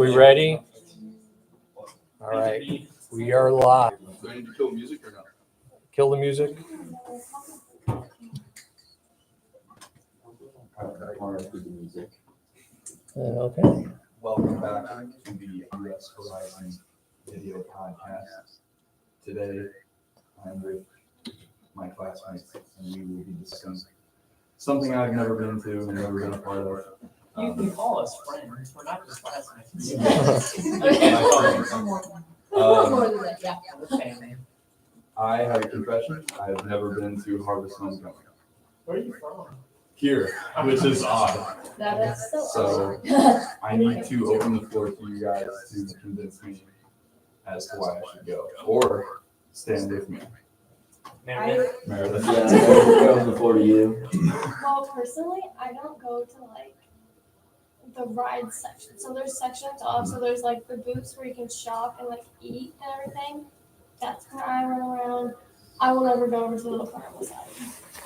We ready? All right, we are live. Do I need to kill music or not? Kill the music. Okay. Welcome back to the US Horizon video podcast. Today, I'm with my classmates, and we will be discussing something I've never been to and never been a part of. You can call us friends. We're not just classmates. I have a confession. I have never been to Harvest Homecoming. Where are you from? Here, which is odd. That is so So I need to open the floor to you guys to convince me as to why I should go, or stand with me. Meredith? Meredith. Yeah, I'll open the floor to you. Well, personally, I don't go to like the ride section. So there's sections also. There's like the booths where you can shop and like eat and everything. That's where I run around. I will never go over to the carnival side.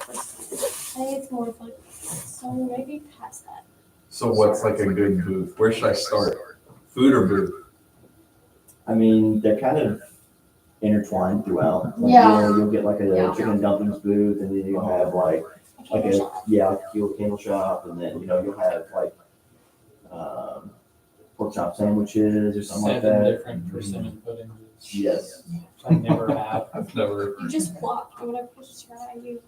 I think it's more like so maybe past that. So what's like a good booth? Where should I start? Food or booth? I mean, they're kind of intertwined throughout. Like, Yeah. You know, you'll get like a Yeah. chicken dumplings booth, and then you'll have like a candle shop, and then you'll have like pork chop sandwiches or something like Seven that. different persimmon puddings. Yes. I never have. I've never. You just walk and whatever you try, you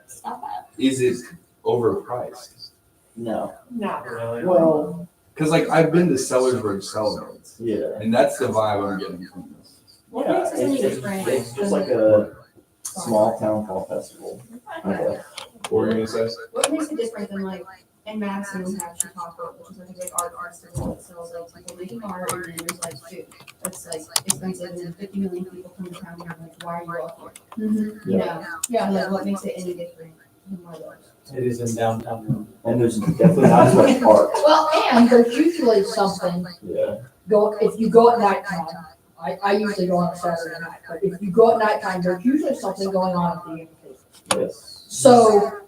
stop at. Is it overpriced? No. Not really. Well, Because like I've been to Sellersburg Celebrates, yeah. and that's the vibe I'm getting from this. What Yeah, makes it any different? it's just like a small town fall festival. Okay. What were you gonna say? What makes it different than like in Madison we have Chicago, which is like a big art festival that sells like people making art, and then there's like food that's like expensive and 50 million people come to town and I'm like, why are you all here? You know? Yeah, like what makes it any different than one of those? It is in downtown. And there's definitely not as much park. Well, and there's usually something, Yeah. if you go at nighttime, I usually go on a Saturday night, but if you go at nighttime, there's usually something going on at the amphitheater. Yes. So,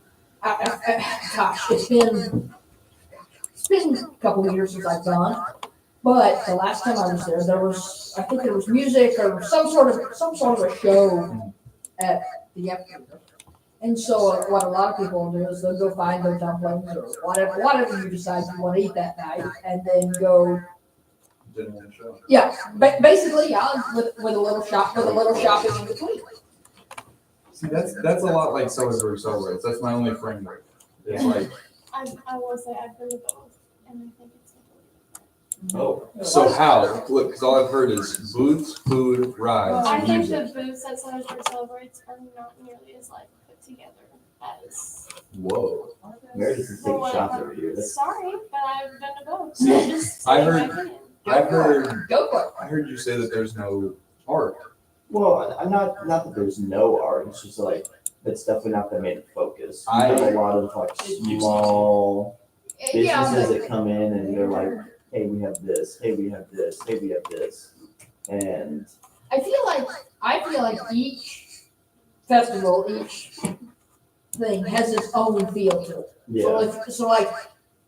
gosh, it's been a couple of years since I've gone, but the last time I was there, I think there was music or some sort of a show at the amphitheater. And so what a lot of people will do is they'll go find their dumplings or whatever you decide you want to eat that night, and then go, Dinner and show. yeah, basically, yeah, with a little shopping in between. See, that's a lot like Sellersburg Celebrates. That's my only framework. It's like, I will say I've been to both, and I think it's oh, so how? Look, because all I've heard is booths, food, rides, I think music. the booths that Sellersburg celebrates are not nearly as like put together as. Whoa. Meredith is taking shots over here. That's Sorry, but I've been to both. See, So just I saying heard- my opinion. I've heard Go for it. I heard you say that there's no art. Well, I'm not that there's no art. It's just like it's definitely not the main focus. You I- have a lot of like small Yeah, businesses that come in and they're like, "Hey, we have this. Hey, we have this. Hey, we have this," and I feel like each festival, each thing has its own feel to it. yeah, So like,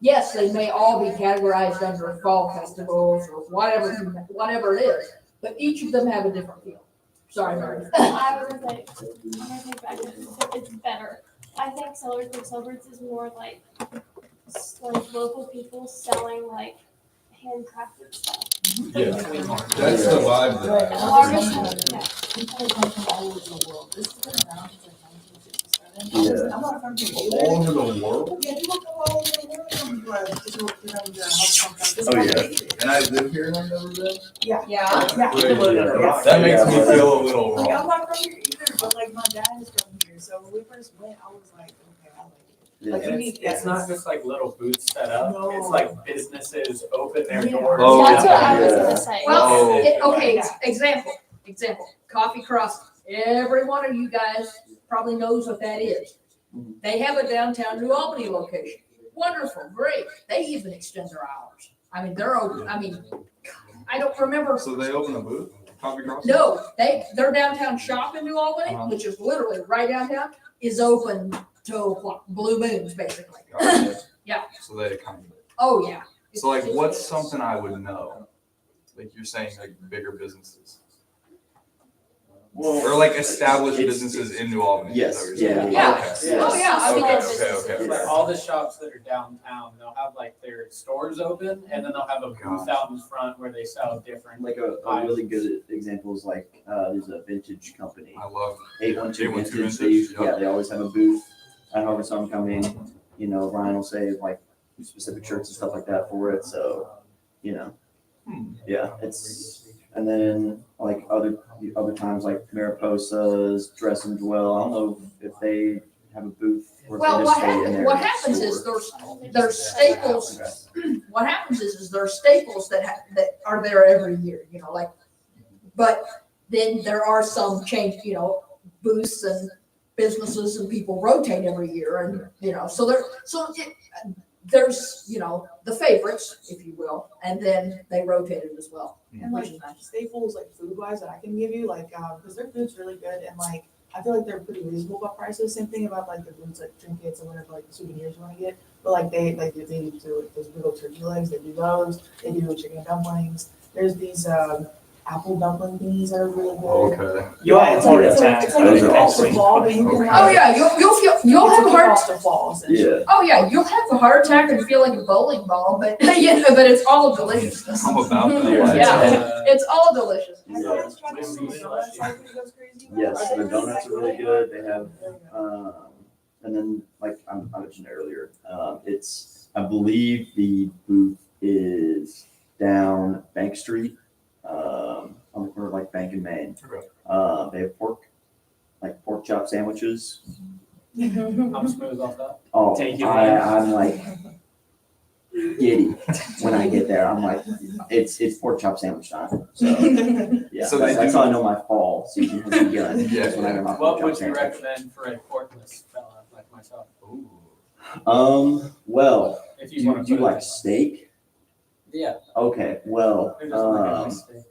yes, they may all be categorized under fall festivals or whatever it is, but each of them have a different feel. Sorry, Meredith. I was gonna say, I'm gonna take back it's better. I think Sellersburg Celebrates is more like local people selling like handcrafted stuff. Yeah. That's the vibe that And I Harvest, appreciate. yeah. All over the world? Oh yeah. And I live here and I've never been? Yeah. That makes me feel a little Like, I'm wrong. not from here either, but like my dad is from here, so when we first went, I was like, okay, I like it. Like, And you it's not just like little booths set up. No. It's like businesses open their Yeah. doors. Oh, That's what I was yeah. gonna say. Well, Oh. okay, example, Coffee Cross. Every one of you guys probably knows what that is. They have a downtown New Albany location. Wonderful, great. They even extend their hours. I mean, they're open. I mean, I don't remember. So they open a booth? Coffee Cross? No, their downtown shop in New Albany, Uh-huh. which is literally right downtown, is open till what, blue moons, basically. Gotcha. Yeah. So they accommodate. Oh, yeah. So like, what's something I would know? Like you're saying, like bigger businesses. Or like established businesses in New Albany. Yes, is that what you're saying? Yeah. Okay. Oh, yeah, I mean, Okay. Like all the shops that are downtown, they'll have like their stores open and then they'll have a booth out in front where they sell different. Like a really good example is like, there's a vintage company, I love 812 812 Vintage. Vintage, Yeah, they always have a booth. I Harvest Homecoming, you know, Ryan will save like specific shirts and stuff like that for it, so, you know. Yeah, and then like other times like Mariposa's, Dress and Dwell, I don't know if they have a booth. Or if they Well, just stay in their what happens is store. there's staples. What happens is there's staples that are there every year, you know, like, but then there are some change, you know, booths and businesses and people rotate every year, and you know, there's, you know, the favorites, if you will, and then they rotate it as well. And like staples, like food wise, that I can give you, like, because their food's really good, and like I feel like they're pretty reasonable about prices. Same thing about like the foods, like trinkets and whatever, like the souvenirs you want to get. But like they do like those big old turkey legs. They do those. They do chicken dumplings. There's these apple dumpling thingies that are really good. Okay. You'll have a It's heart like attack. it's like a lobster ball, but you can Okay. Oh yeah, you'll have a heart. lobster ball essentially. Yeah. Oh yeah, you'll have a heart attack and feel like a bowling ball, but yeah, but it's all deliciousness. I'm about that. Yeah, it's all delicious. Have you guys tried those donuts? Like, it goes crazy? Yes, Are the they donuts are really really good. They have, There you go. and then like I mentioned earlier, I believe the booth is down Bank Street, on the corner of like Bank and Main. Okay. They have pork chop sandwiches. I'm smooth off that. Oh, Take you I'm like giddy when I get there. I'm like, it's pork chop sandwich time. So yeah, So they that's do- how I know my fall season has begun. Yeah. That's when I get my pork What chop would you sandwich. recommend for a porkless fella like myself? Ooh. Well, If do you you, want to do you put like it. steak? Yeah. Okay, well, Who doesn't like a nice steak?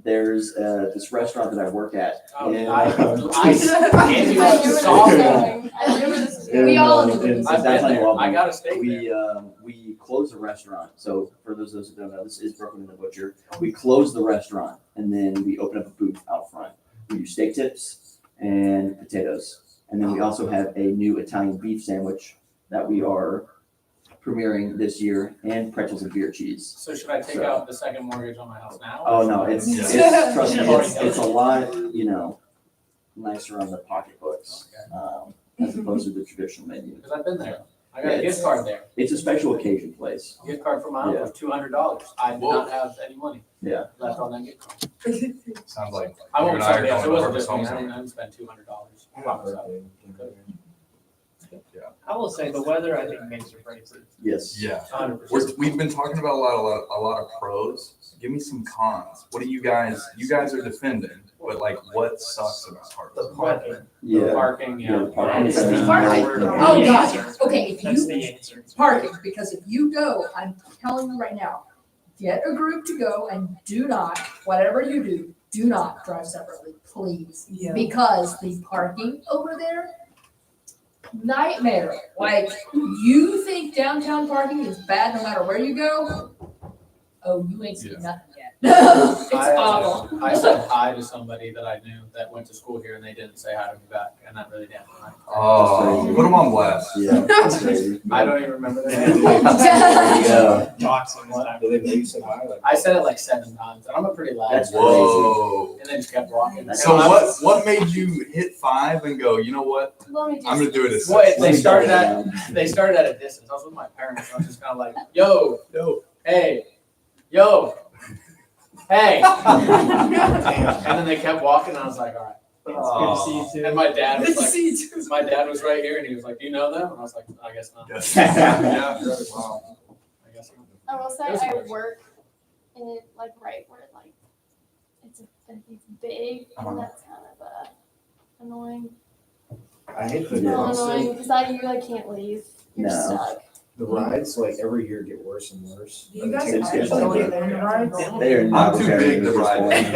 there's this restaurant that I work at. Oh, in, I Andy I loves knew to it solve was it. coming. I knew it was in, We all in- do in this. I've been downtown there. New Albany. I got a steak there. We closed the restaurant. So for those who don't know, this is Brooklyn and the Butcher. We closed the restaurant and then we opened up a booth out front. We do steak tips and potatoes. And then we also have a new Italian beef sandwich that we are premiering this year, and pretzels and beer cheese. So should I take So- out the second mortgage on my house now? Oh no, it's Yeah. trust me, Yeah. it's a lot, you know, nicer on the pocketbooks, as opposed to the traditional menu. Because I've been there. I got Yeah, a gift card there. It's a special occasion place. Gift card for my uncle was $200. I did Whoa. not have any money Yeah. left on that gift card. Sounds like I you won't and I are somebody else. It going to wasn't Harvest just me. I Homecoming. didn't spend $200 by myself. I will say the weather, I think, makes or breaks it. Yes. Yeah. 100%. We've been talking about a lot of pros. Give me some cons. What do you guys are defending, but like what sucks about Harvest? The parking. Yeah. Parking, Yeah, yeah. the parking is is a the nightmare. Oh gosh, okay, if That's you the answer. parking, because if you go, I'm telling you right now, get a group to go and do not, whatever you do not drive separately, please. Yeah. Because the parking over there, nightmare. Like, you think downtown parking is bad no matter where you go? Oh, you ain't seen Yeah. nothing yet. It's awful. I said hi to somebody that I knew that went to school here and they didn't say hi to me back, and that really damn me. Oh, put them on blast. Yeah, that's crazy. I don't even remember their name. Yeah, Toxin. I said it like 7 times, and I'm a pretty loud. That's guy. Whoa. And then just kept walking. That's So And what made you hit 5 and go, you know what? Let me do I'm gonna do it as What? 6. They started at a distance. I was with my parents. I was just kind of like, yo, hey, yo, hey. And then they kept walking, and I was like, all right. It's good to see you too. And my dad was Good to like, see you too. my dad was right here, and he was like, do you know them? And I was like, I guess not. Yes. Yeah. Wow. I guess not. I will say It was I good. work in it like right where like it's big Uh-huh. and that's kind of annoying. I hate It's the not rides. annoying because you like can't leave. You're No. stuck. The rides, like every year, get worse and worse. Do you guys It's actually getting get there on the rides? They are not I'm too very big to good ride. at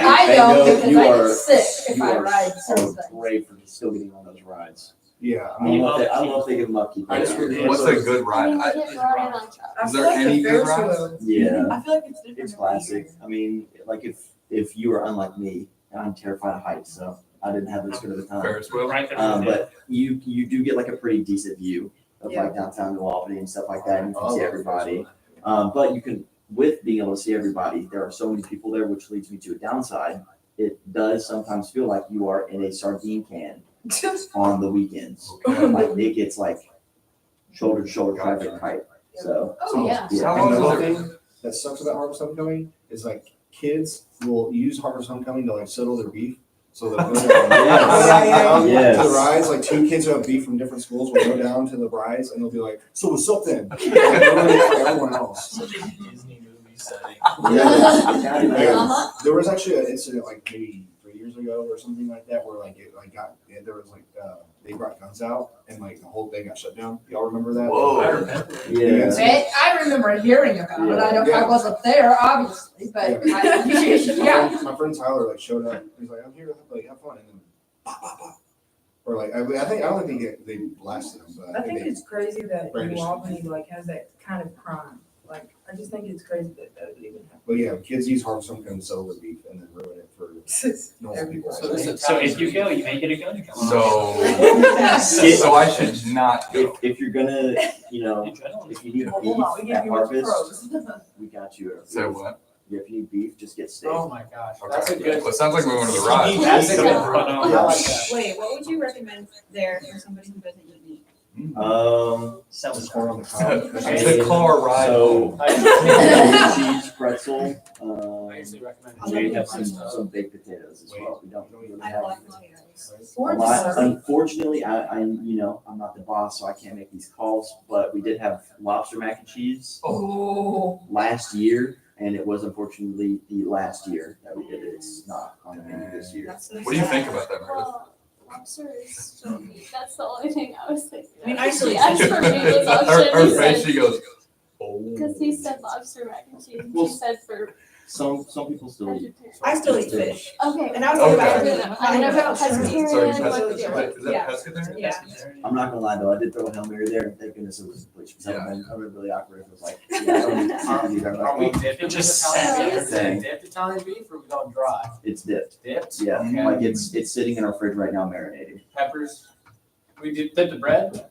I They don't know because you I are- get sick if You I are ride so certain things. great for still getting on those rides. Yeah. I don't know if they give them upkeep. I just really- What's a good I ride? mean, they get brought in on trucks. Is there any good rides? Yeah, I feel like it's different. it's every classic. year. I mean, like if you were unlike me, I'm terrified of heights, so I didn't have this good of a time. Ferris wheel. Right there. But you do get like a pretty decent view of Yeah. like downtown New Albany and stuff like that, and you can see everybody. But you can, with being able to see everybody, there are so many people there, which leads me to a downside. It does sometimes feel like you are in a sardine can on the weekends. Like it gets like shoulder to shoulder traffic height. So Oh, yeah. yeah. How long Another is it? thing that sucks about Harvest Homecoming is like kids will use Harvest Homecoming to like settle their beef. So they'll go down Yes. to the rides. Like two kids who have beef from different schools will go down to the rides and they'll be like, "So what's up then?" Like, everyone else. Such a Disney movie setting. Uh-huh. There was actually an incident like maybe 3 years ago or something like that where like it like there was like they brought guns out and like the whole thing got shut down. Y'all remember that? Whoa. I remember. Yeah. I remember hearing about it. I Yeah. wasn't there, obviously, but yeah. My friend Tyler like showed up. He's like, "I'm here to like have fun," and then pop, pop, pop. Or like I don't think they blasted him, but I think they, it's crazy that Brandishing. New Albany like has that kind of crime. Like, I just think it's crazy that that would even happen. but yeah, kids use Harvest Homecoming to settle their beef and then ruin it for normal people. So this So if you go, you may get a gun. So I should not go. If you're gonna, you know, Adrenaline. if you need Well, beef hold on, we at give you what's Harvest, pros. we got you. So what? Yeah, if you need beef, just get steak. Oh my gosh, Okay. that's a good. Well, it sounds like we went to the ride. That's a good. Yeah. I like that. Wait, what would you recommend there for somebody who doesn't eat meat? Sell Just it. pour on the cob. The car ride So, I cheese, pretzel, usually recommend. we have some baked potatoes as well. We don't really I have like potatoes. a lot. Unfortunately, I'm not the boss, so I can't make these calls, but we did have lobster mac and cheese Oh. last year, and it was unfortunately the last year that we did it. It's not on the menu this year. That's so What do you sad. think about that, Meredith? Well, lobster is still meat. That's the only thing I was thinking. I mean, of. actually, He asked for meat was Her option. face, she goes, oh. Because he said lobster mac and cheese. And Well, she said for Some people still eat. vegetarian. I still eat fish. Okay. And I was Okay. thinking I about don't know. I don't know about Sorry, pescatarian. pesca- what is the- that Yeah. pescatarian? Yeah. I'm not gonna lie though, I did throw a Hail Mary there, and thank goodness it was complete, because Yeah. I would have been really awkward if it was like, yeah, I don't need to see that. Are we dipping Just just Italian beef? saying. Is it dipped Italian beef or we going dry? It's dipped. Dipped? Yeah, Okay. like it's sitting in our fridge right now marinating. Peppers? We dip the bread?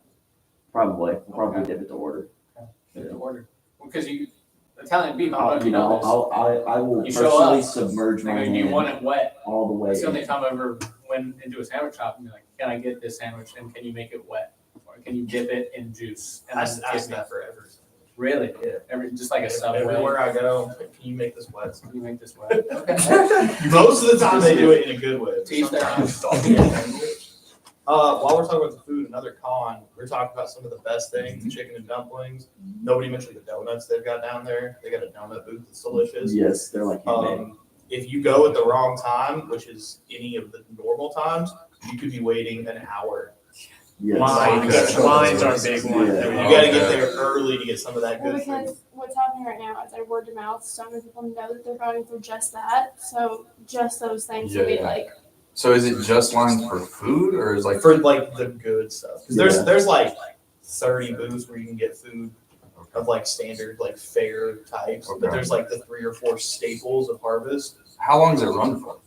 Probably, we'll probably Okay. dip it to order. Dip the order. Because you, Italian beef, I don't know I'll, if you you know know, this. I will You show personally up, submerge my Like, you want hand it wet. all the way. That's the only in. time I ever went into a sandwich shop and be like, can I get this sandwich and can you make it wet? Or can you dip it in juice? And then give me- for every. Really? Yeah. Just like a Subway. Everywhere I go, can you make this wet? Can you make this wet? Okay. Most of the time they do it in a good way. Teach their Sometimes- While we're talking about the food, another con, we're talking about some of the best things, the chicken and dumplings. Nobody mentioned the donuts they've got down there. They got a donut booth that's delicious. Yes, they're like handmade. If you go at the wrong time, which is any of the normal times, you could be waiting an hour. Yes. Lines are a big one. Yeah. You gotta get there early to get some of that Well, good food. because what's happening right now is like word of mouth. So many people know that they're going for just that. So just those things will be Yeah. like, So is it just lines for food, or is like For like the good stuff. Cause there's like 30 booths where you can get food of like standard, like fair types, but Okay. there's like the 3 or 4 staples of Harvest. how long does it run for?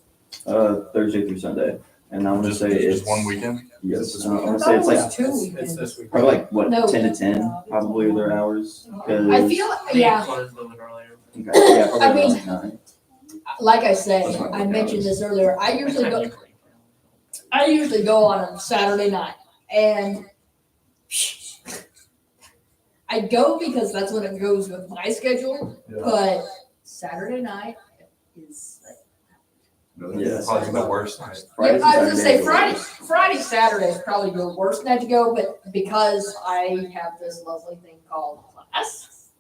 Thursday through Sunday, and I want to Just say it's one weekend. Yes, I want to say it's like 2 It's weekends. this week. probably like what No. 10 to 10 probably are their hours. I feel, yeah, Closed a little bit earlier. Okay, yeah, probably I mean- around 9. like I said, I mentioned this earlier, I usually go on a Saturday night, and I go because that's when it goes with my schedule, but Saturday night is like, Yeah, Probably the worst night. yeah, Fridays and I was gonna say Saturdays are Friday, Saturday is probably the worst night to go, but because I have this lovely thing called class,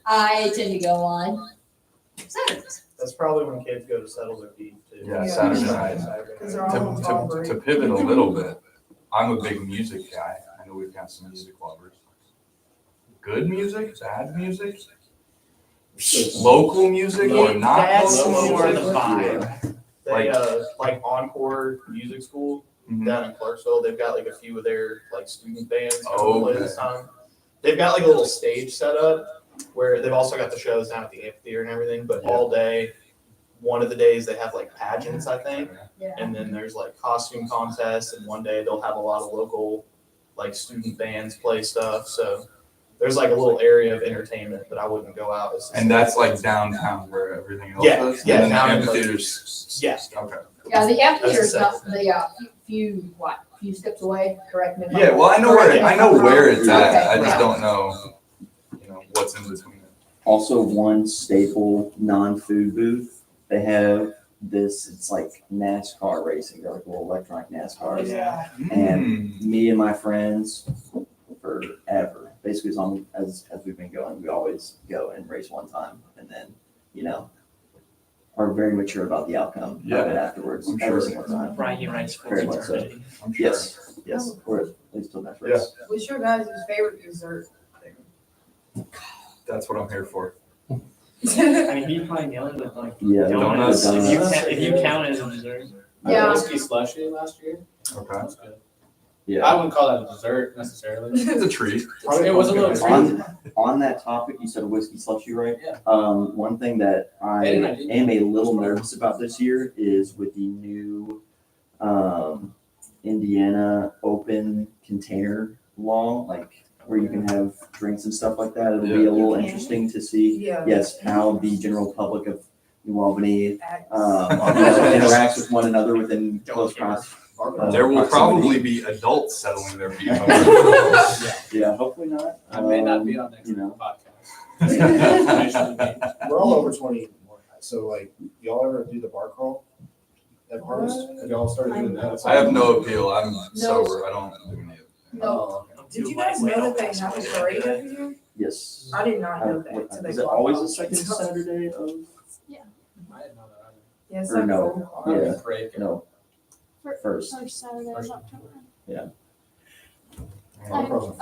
I tend to go on Saturdays. That's probably when kids go to settle their beef too. Yeah, Saturday night. Cause they're all on fall break. To pivot a little bit, I'm a big music guy. I know we've got some music lovers. Good music, bad music, local music or not That's local more music. the vibe. They like Encore Music School. Mhm. down in Clarksville. They've got like a few of their like student bands coming Oh, to play okay. this time. They've got like a little stage set up where they've also got the shows down at the amphitheater and everything, but Yeah. all day, one of the days they have like pageants, I think. Yeah. And then there's like costume contests, and one day they'll have a lot of local like student bands play stuff. So there's like a little area of entertainment that I wouldn't go out. And that's like downtown where everything else Yeah, is? yeah, And then the down in, like- amphitheater's. Yeah. Okay. Yeah, the amphitheater's That's not, few steps away, correct me if I'm Yeah, well, I know where, I know where it's at, Okay, I just yeah. don't know, what's in between it. Also, one staple non-food booth, they have this, it's like NASCAR racing, they're like little electronic NASCARs. Yeah. And me and my friends, forever, basically as we've been going, we always go and race one time and then, are very mature about the outcome of Yeah, it afterwards, I'm every sure. single time. Bragging rights for Very much so. eternity. I'm sure. Yes, or at least till next race. What's your guys' favorite dessert? That's what I'm here for. I mean, he'd probably nail it with like Yeah. donuts. donuts. If you count it as a dessert. Yeah. Whiskey slushy last year. Okay. That was good. Yeah. I wouldn't call that a dessert necessarily. It's a treat. It was a little treat. On that topic, you said a whiskey slushy, right? Yeah. One thing that I Hey, I did. am a little nervous about this year is with the new Indiana open container law, like where you can have drinks and stuff like that. It'll be a little interesting to see, Yeah. yes, how the general public of New Albany interacts with one another within close proximity. There will probably be adults settling their beef. Yeah, hopefully not. I may not be on next podcast. We're all over 20, so like, y'all ever do the bar crawl? At bars? Have y'all started doing that? I have no appeal, I'm sober, I don't do any of it. No. Did you guys know that they have a parade every year? Yes. I did not know that. till they Is it brought always up. the second Saturday of? I didn't know that Yeah, it's Or like no? cool. either. Yeah, Parade. no, first. First Saturday of October.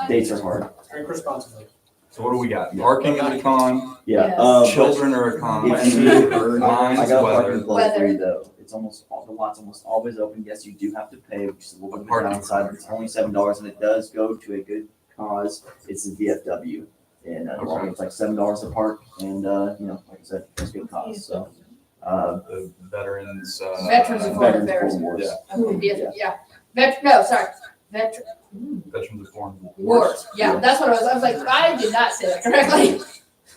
Dates are hard. Drink responsibly. So what do we got? Parking is a con, Yeah. Yes. children are a con, If you need- mine's I got a weather. parking plug for you though. It's the lot's almost always open. Yes, you do have to pay, which is a little bit of a Parking. downside. It's only $7 and it does go to a good cause. It's the VFW. And Okay. it's like $7 a park and, like I said, it's a good cause, so. The veterans, Veterans of Foreign Veterans Affairs. Foreign Wars. Yeah. Veterans of Foreign Wars. Yeah, that's what I was like, I did not say that correctly.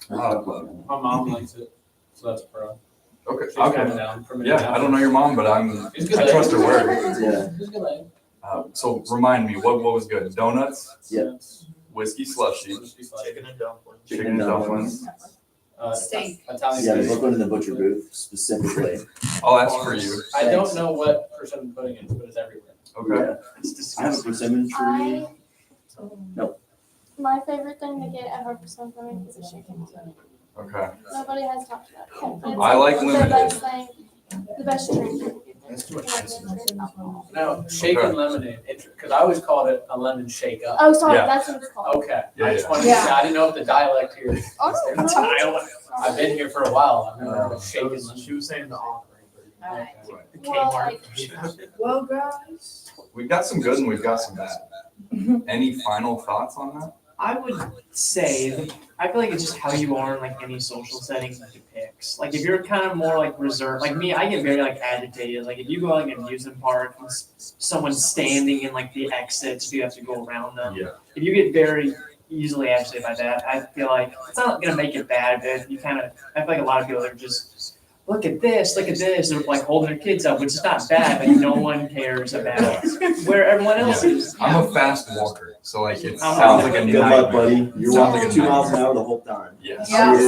My mom likes it, so that's a pro. Okay, She's coming okay. down from Yeah, I don't know your mom, but I She's good. trust her word. Yeah. She's a good lady. So remind me, what was good? Donuts, Yeah. whiskey slushy, She's like, Chicken and dumplings. chicken and dumplings. Steak. Italian Yeah, food. look into the butcher booth specifically. I'll ask for you. I don't know what percent pudding is, but it's everywhere. Okay. Yeah. It's I have a disgusting. persimmon tree. My favorite thing to get at Harperson for me is a chicken. Okay. Nobody has talked about it. It's I like the lemonade. best thing, the best drink. That's too much piss. No, shaken lemonade, because I always called it a lemon shake up. Oh, sorry, Yeah. that's what it's called. Okay, Yeah, I just yeah. wanted to Yeah. say, I didn't know if the dialect here. Oh, no, no. I've been here for a while, I've never heard of shaken She lemon. was saying the offering. Alright. The Well, Kmart. like, Well, guys, We've got some good and we've got some bad. Any final thoughts on that? I would say, I feel like it's just how you are in like any social setting that depicts. Like if you're kind of more like reserved, like me, I get very like agitated. Like if you go like an amusement park and someone's standing in like the exits, you have to go around them. Yeah. If you get very easily agitated by that, I feel like it's not gonna make it bad, but you kind of, I feel like a lot of people are just, look at this, they're like holding their kids up, which is not bad, but no one cares about where everyone else is. I'm a fast walker, so like it I'm sounds like a Good luck, nightmare. buddy. You're Sounds walking like a 2 miles an nightmare. hour the whole time. Yes. Yeah.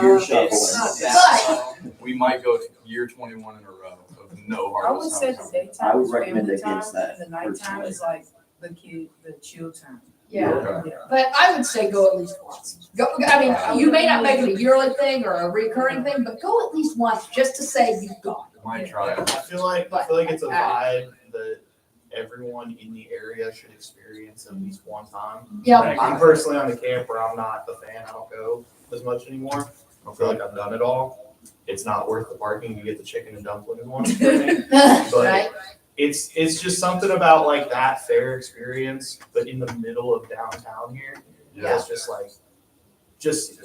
You're It's shuffling. not that. We might go to year 21 in a row of no I would harvest. say the hours. daytime I would is recommend family against time, that, and the nighttime personally. is like the chill time. Yeah, Okay. but I would say go at least once. Go, I mean, you may not make it a yearly thing or a recurring thing, but go at least once just to say you've gone. Might try it. I feel like it's a vibe that everyone in the area should experience at least one time. Yeah. I'm personally on the camp where I'm not a fan. I don't go as much anymore. I feel like I've done it all. It's not worth the parking. You get the chicken and dumplings one. for me. But Right? it's just something about like that fair experience, but in the middle of downtown here. Yeah. It's just like, just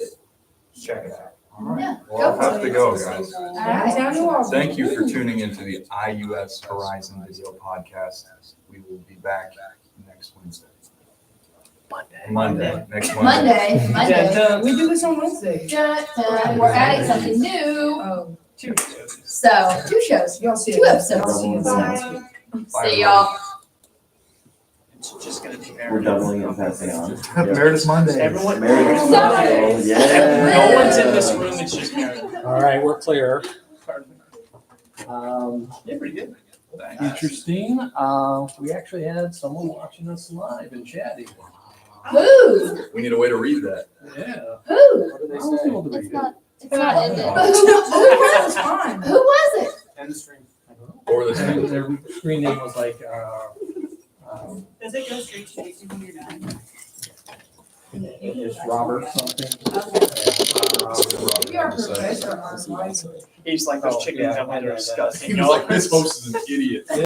check it out. All right. Yeah, Well, I'll have to go, guys. All right. Thank you for tuning into the IUS Horizon Video Podcast. We will be back next Wednesday. Monday. Next Monday. Monday. We do this on Wednesday. We're adding something new. Oh. 2 shows. So, 2 shows, Y'all see 2 it. episodes. I'll see you next week. See y'all. It's just gonna be We're doubling and passing on. Meredith Monday. Everyone, Meredith Sorry. Monday. Yeah. no one's in this room, it's just Meredith. All right, we're clear. Yeah, pretty good. Interesting. We actually had someone watching us live and chatting. Who? We need a way to read that. Yeah. Who? What did they I was say? able to read it. It's not ended. Who was it? Who was it? End the stream. Or the same. Their screen name was like, Does it go straight to you when you're done? it's Robert something. We are professor on life. He's like those chicken dumplings are disgusting. He was like, this host is an idiot.